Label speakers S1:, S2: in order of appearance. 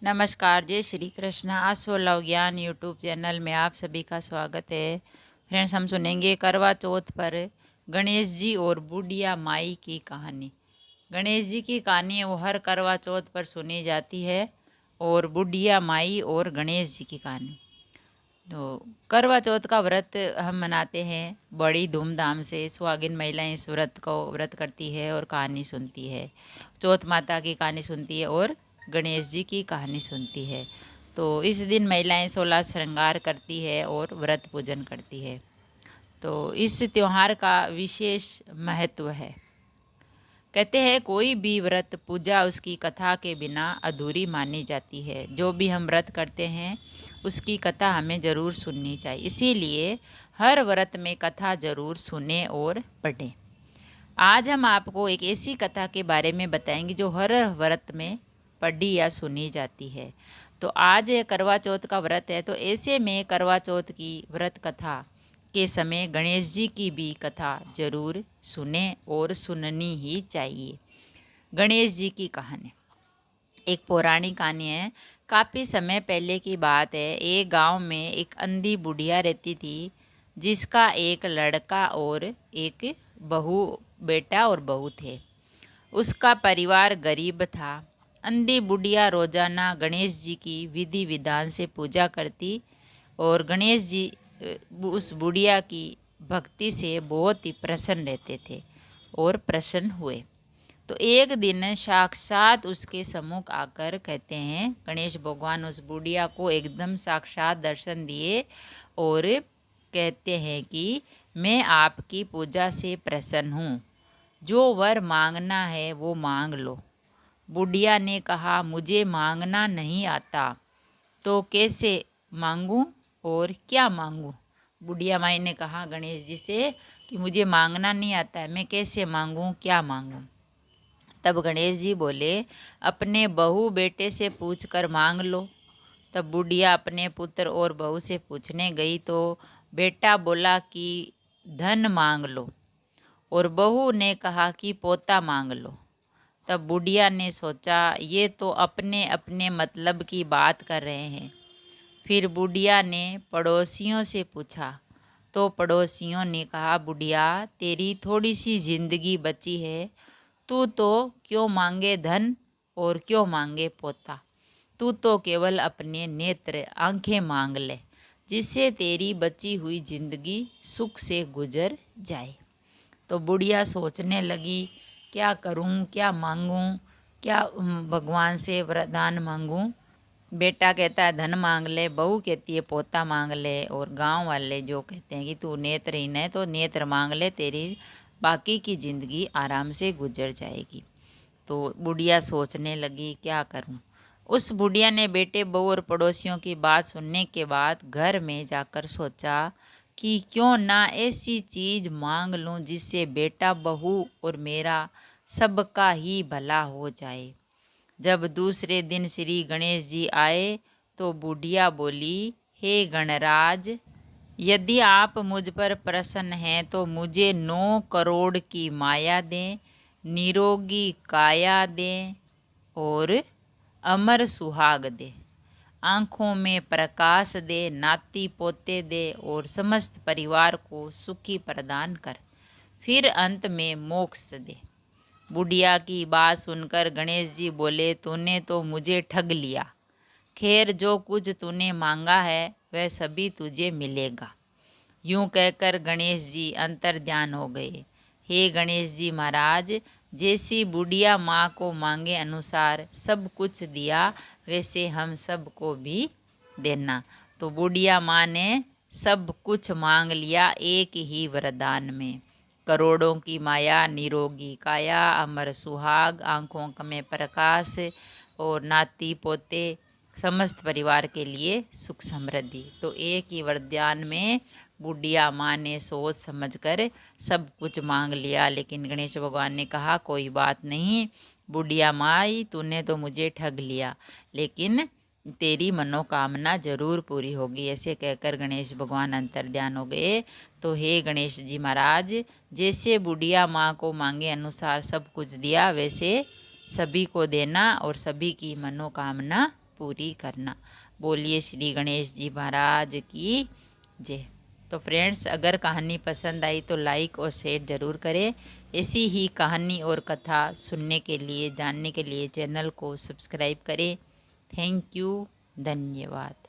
S1: नमस्कार, जय श्री कृष्ण। आज 16 ज्ञान यूट्यूब चैनल में आप सभी का स्वागत है। फ्रेंड्स, हम सुनेंगे करवा चौथ पर गणेश जी और बुढ़िया माई की कहानी। गणेश जी की कहानी वो हर करवा चौथ पर सुनी जाती है और बुढ़िया माई और गणेश जी की कहानी। तो करवा चौथ का व्रत हम मनाते हैं बड़ी धूमधाम से। सुहागिन महिलाएं इस व्रत करती है और कहानी सुनती है। चौथ माता की कहानी सुनती है और गणेश जी की कहानी सुनती है। तो इस दिन महिलाएं 16 श्रृंगार करती है और व्रत पूजन करती है। तो इस त्यौहार का विशेष महत्व है। कहते हैं कोई भी व्रत पूजा उसकी कथा के बिना अधूरी मानी जाती है। जो भी हम व्रत करते हैं उसकी कथा हमें ज़रूर सुननी चाहिए। इसीलिए हर व्रत में कथा ज़रूर सुने और पढ़ें। आज हम आपको एक ऐसी कथा के बारे में बताएंगे जो हर व्रत में पढ़ी या सुनी जाती है। तो आज करवा चौथ का व्रत है, तो ऐसे में करवा चौथ की व्रत कथा के समय गणेश जी की भी कथा जरूर सुने और सुननी ही चाहिए। गणेश जी की कहानी एक पौराणिक कहानी है। काफ़ी समय पहले की बात है। एक गांव में एक अंधी बुढ़िया रहती थी जिसका एक लड़का और एक बेटा और बहू थे। उसका परिवार गरीब था। अंधी बुढ़िया रोजाना गणेश जी की विधि विधान से पूजा करती और गणेश जी उस बुढ़िया की भक्ति से बहुत ही प्रसन्न रहते थे और प्रसन्न हुए। तो एक दिन साक्षात उसके सम्मुख आकर कहते हैं, गणेश भगवान उस बुढ़िया को एकदम साक्षात दर्शन दिए और कहते हैं कि मैं आपकी पूजा से प्रसन्न हूँ, जो वर मांगना है वो मांग लो। बुढ़िया ने कहा, मुझे मांगना नहीं आता तो कैसे मांगूं और क्या मांगूं। बुढ़िया माई ने कहा गणेश जी से कि मुझे मांगना नहीं आता है, मैं कैसे मांगूं, क्या मांगूं। तब गणेश जी बोले, अपने बहू बेटे से पूछकर मांग लो। तब बुढ़िया अपने पुत्र और बहू से पूछने गई तो बेटा बोला कि धन मांग लो और बहू ने कहा कि पोता मांग लो। तब बुढ़िया ने सोचा ये तो अपने अपने मतलब की बात कर रहे हैं। फिर बुढ़िया ने पड़ोसियों से पूछा तो पड़ोसियों ने कहा, बुढ़िया तेरी थोड़ी सी जिंदगी बची है, तू तो क्यों मांगे धन और क्यों मांगे पोता। तू तो केवल अपने नेत्र आंखें मांग ले, जिससे तेरी बची हुई जिंदगी सुख से गुजर जाए। तो बुढ़िया सोचने लगी, क्या करूं, क्या मांगूं, क्या भगवान से वरदान मांगूं। बेटा कहता है धन मांग ले, बहू कहती है पोता मांग ले और गांव वाले जो कहते हैं कि तू नेत्रहीन है तो नेत्र मांग ले, तेरी बाकी की ज़िंदगी आराम से गुजर जाएगी। तो बुढ़िया सोचने लगी क्या करूं। उस बुढ़िया ने बेटे बहू और पड़ोसियों की बात सुनने के बाद घर में जाकर सोचा कि क्यों ना ऐसी चीज़ मांग लूं जिससे बेटा बहू और मेरा सबका ही भला हो जाए। जब दूसरे दिन श्री गणेश जी आए तो बुढ़िया बोली, हे गणराज, यदि आप मुझ पर प्रसन्न हैं तो मुझे 9 करोड़ की माया दें, निरोगी काया दें और अमर सुहाग दे, आँखों में प्रकाश दे, नाती पोते दे और समस्त परिवार को सुखी प्रदान कर, फिर अंत में मोक्ष दे। बुढ़िया की बात सुनकर गणेश जी बोले, तूने तो मुझे ठग लिया। खैर, जो कुछ तूने मांगा है वह सभी तुझे मिलेगा। यूं कहकर गणेश जी अंतर्ध्यान हो गए। हे गणेश जी महाराज, जैसी बुढ़िया माँ को मांगे अनुसार सब कुछ दिया, वैसे हम सबको भी देना। तो बुढ़िया माँ ने सब कुछ मांग लिया एक ही वरदान में। करोड़ों की माया, निरोगी काया, अमर सुहाग, आँखों में प्रकाश और नाती पोते, समस्त परिवार के लिए सुख समृद्धि। तो एक ही वरदान में बुढ़िया माँ ने सोच समझकर सब कुछ मांग लिया। लेकिन गणेश भगवान ने कहा, कोई बात नहीं बुढ़िया माई, तूने तो मुझे ठग लिया, लेकिन तेरी मनोकामना जरूर पूरी होगी। ऐसे कहकर गणेश भगवान अंतर्ध्यान हो गए। तो हे गणेश जी महाराज, जैसे बुढ़िया माँ को मांगे अनुसार सब कुछ दिया, वैसे सभी को देना और सभी की मनोकामना पूरी करना। बोलिए श्री गणेश जी महाराज की जय। तो फ्रेंड्स, अगर कहानी पसंद आई तो लाइक और शेयर ज़रूर करें। ऐसी ही कहानी और कथा सुनने के लिए, जानने के लिए चैनल को सब्सक्राइब करें। थैंक यू, धन्यवाद।